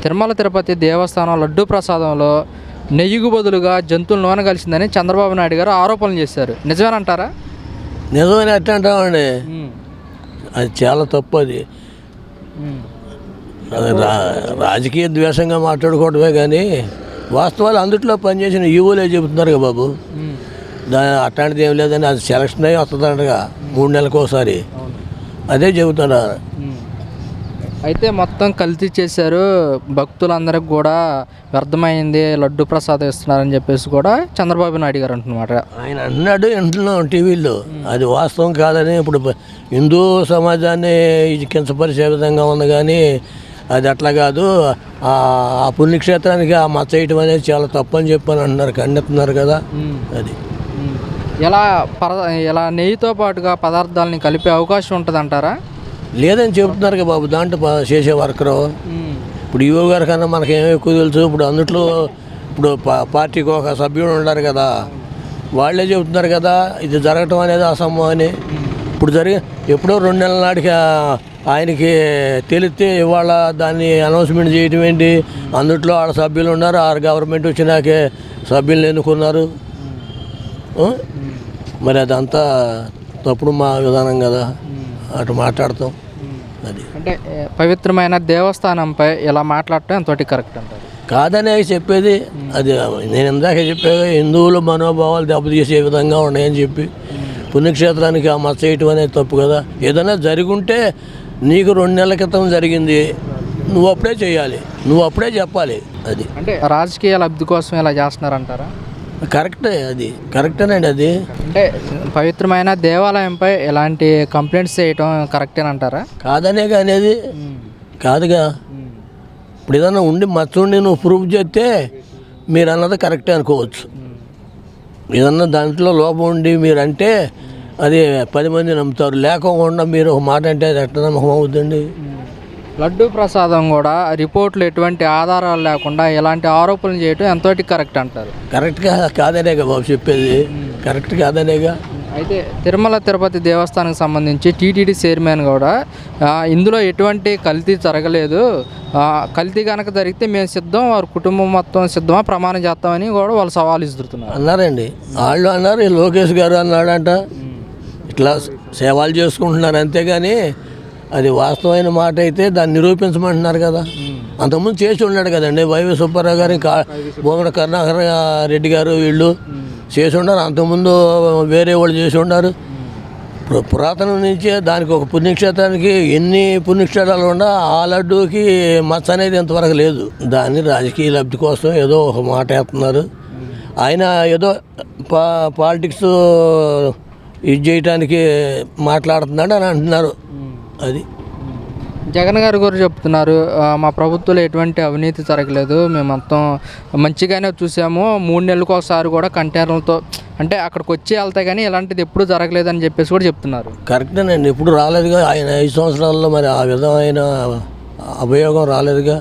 తిరుమల తిరుపతి దేవస్థానం లడ్డూ ప్రసాదంలో నెయ్యికి బదులుగా జంతువుల నూనె కలిసిందని చంద్రబాబు నాయుడు గారు ఆరోపణలు చేశారు. నిజమేనంటారా? నిజమని ఎట్లా అంటామండి, అది చాలా తప్పు. అది రాజకీయ ద్వేషంగా మాట్లాడుకోవడమే కానీ వాస్తవాలు అందుట్లో పనిచేసిన ఈవోలే చెబుతున్నారు కదా బాబు. అట్లాంటిది ఏం లేదని అది సెలక్షన్ అయ్యి వస్తుందంటగా 3 నెలలకు ఒకసారి, అదే చెబుతున్నారు. అయితే మొత్తం కల్తీ చేశారు, భక్తులందరికి కూడా వ్యర్థమైంది, లడ్డు ప్రసాదం ఇస్తున్నారని చెప్పేసి కూడా చంద్రబాబు నాయుడు గారు అంటున్నమాట. ఆయన అన్నాడు ఇంట్లో టీవీలో, అది వాస్తవం కాదని. ఇప్పుడు హిందూ సమాజాన్ని కించపరిచే విధంగా ఉంది కానీ అది అట్లా కాదు. ఆ పుణ్యక్షేత్రానికి ఆ మచ్చ వేయటం అనేది చాలా తప్పని చెప్పని అంటున్నారు, ఖండిస్తున్నారు కదా. అది ఇలా నెయ్యితో పాటుగా పదార్థాలని కలిపే అవకాశం ఉంటుంది అంటారా? లేదని చెబుతున్నారు కదా బాబు. దాంట్లో చేసే వర్కరు ఇప్పుడు ఈవో గారి కన్నా మనకేమో ఎక్కువ తెలుసు. ఇప్పుడు పార్టీకి ఒక సభ్యుడు ఉన్నారు కదా, వాళ్ళే చెబుతున్నారు కదా ఇది జరగటం అనేది అసంభవం అని. ఇప్పుడు ఎప్పుడో 2 నెలల నాటికి ఆయనకి తెలిస్తే ఇవాళ దాన్ని అనౌన్స్మెంట్ చేయటం ఏంటి? అందుట్లో ఆడ సభ్యులు ఉన్నారు, ఆ గవర్నమెంట్ వచ్చినాకే సభ్యులను ఎన్నుకున్నారు. మరి అదంతా తప్పుడు మా విధానం కదా, అటు మాట్లాడతాం. అది అంటే పవిత్రమైన దేవస్థానంపై ఇలా మాట్లాడటం ఎంతటి కరెక్ట్ అంటారు? కాదనే చెప్పేది. అది నేను ఇందాక చెప్పేది, హిందువుల మనోభావాలు దెబ్బతీసే విధంగా ఉన్నాయని చెప్పి పుణ్యక్షేత్రానికి ఆ మచ్చ వేయటం అనేది తప్పు కదా. ఏదైనా జరిగి ఉంటే నీకు 2 నెలల క్రితం జరిగింది, నువ్వు అప్పుడే చేయాలి, నువ్వు అప్పుడే చెప్పాలి. అది అంటే రాజకీయ లబ్ధి కోసం ఇలా చేస్తున్నారంటారా? కరెక్టే, అది కరెక్టేనండి. అది అంటే పవిత్రమైన దేవాలయంపై ఎలాంటి కంప్లైంట్స్ చేయటం కరెక్టేనంటారా? కాదనే అనేది కాదుగా. ఇప్పుడు ఏదన్నా ఉండి మచ్చ ఉండి నువ్వు ప్రూఫ్ చేస్తే మీరు అన్నది కరెక్టే అనుకోవచ్చు. ఏదన్నా దాంట్లో లోపం ఉండి మీరంటే అది 10 మంది నమ్ముతారు. లేకుండా మీరు ఒక మాట అంటే అది ఎట్లా నమ్మకం అవుతుందండి? లడ్డూ ప్రసాదం కూడా రిపోర్ట్లు ఎటువంటి ఆధారాలు లేకుండా ఎలాంటి ఆరోపణలు చేయటం ఎంతోటి కరెక్ట్ అంటారు? కరెక్ట్గా కాదనేగా బాబు చెప్పేది, కరెక్ట్ కాదనేగా. అయితే తిరుమల తిరుపతి దేవస్థానానికి సంబంధించి టీటీడీ చైర్మన్ కూడా ఇందులో ఎటువంటి కల్తీ జరగలేదు, కల్తీ కనుక జరిగితే మేము సిద్ధం, వారి కుటుంబం మొత్తం సిద్ధమా ప్రమాణం చేస్తామని కూడా వాళ్ళు సవాల్ ఇస్తున్నారు అన్నారండి. వాళ్ళు అన్నారు, లోకేష్ గారు అన్నాడంట. ఇట్లా సేవలు చేసుకుంటున్నారు అంతేగాని అది వాస్తవమైన మాట అయితే దాన్ని నిరూపించమంటున్నారు కదా. అంతకుముందు చేసి ఉన్నాడు కదండి వైవి సుబ్బారావు గారి, బొమ్మన కరుణాకర్ రెడ్డి గారు, వీళ్ళు చేసి ఉన్నారు. అంతకుముందు వేరే వాళ్ళు చేసి ఉన్నారు. పురాతనం నుంచే దానికి ఒక పుణ్యక్షేత్రానికి ఎన్ని పుణ్యక్షేత్రాలు ఉన్నా ఆ లడ్డూకి మచ్చ అనేది ఇంతవరకు లేదు. దాన్ని రాజకీయ లబ్ధి కోసం ఏదో ఒక మాట వేస్తున్నారు. ఆయన ఏదో పాలిటిక్స్ ఇది చేయటానికి మాట్లాడుతున్నాడు అని అంటున్నారు. అది జగన్ గారు కూడా చెప్తున్నారు, మా ప్రభుత్వంలో ఎటువంటి అవినీతి జరగలేదు, మేము మొత్తం మంచిగానే చూసాము, 3 నెలలకు ఒకసారి కూడా కంటైనర్లతో అంటే అక్కడికి వచ్చి వెళ్తాయి కానీ ఇలాంటిది ఎప్పుడు జరగలేదని చెప్పేసి కూడా చెప్తున్నారు. కరెక్టేనండి, ఎప్పుడు రాలేదుగా. ఆయన 5 సంవత్సరాల్లో మరి ఆ విధమైన అభియోగం రాలేదుగా.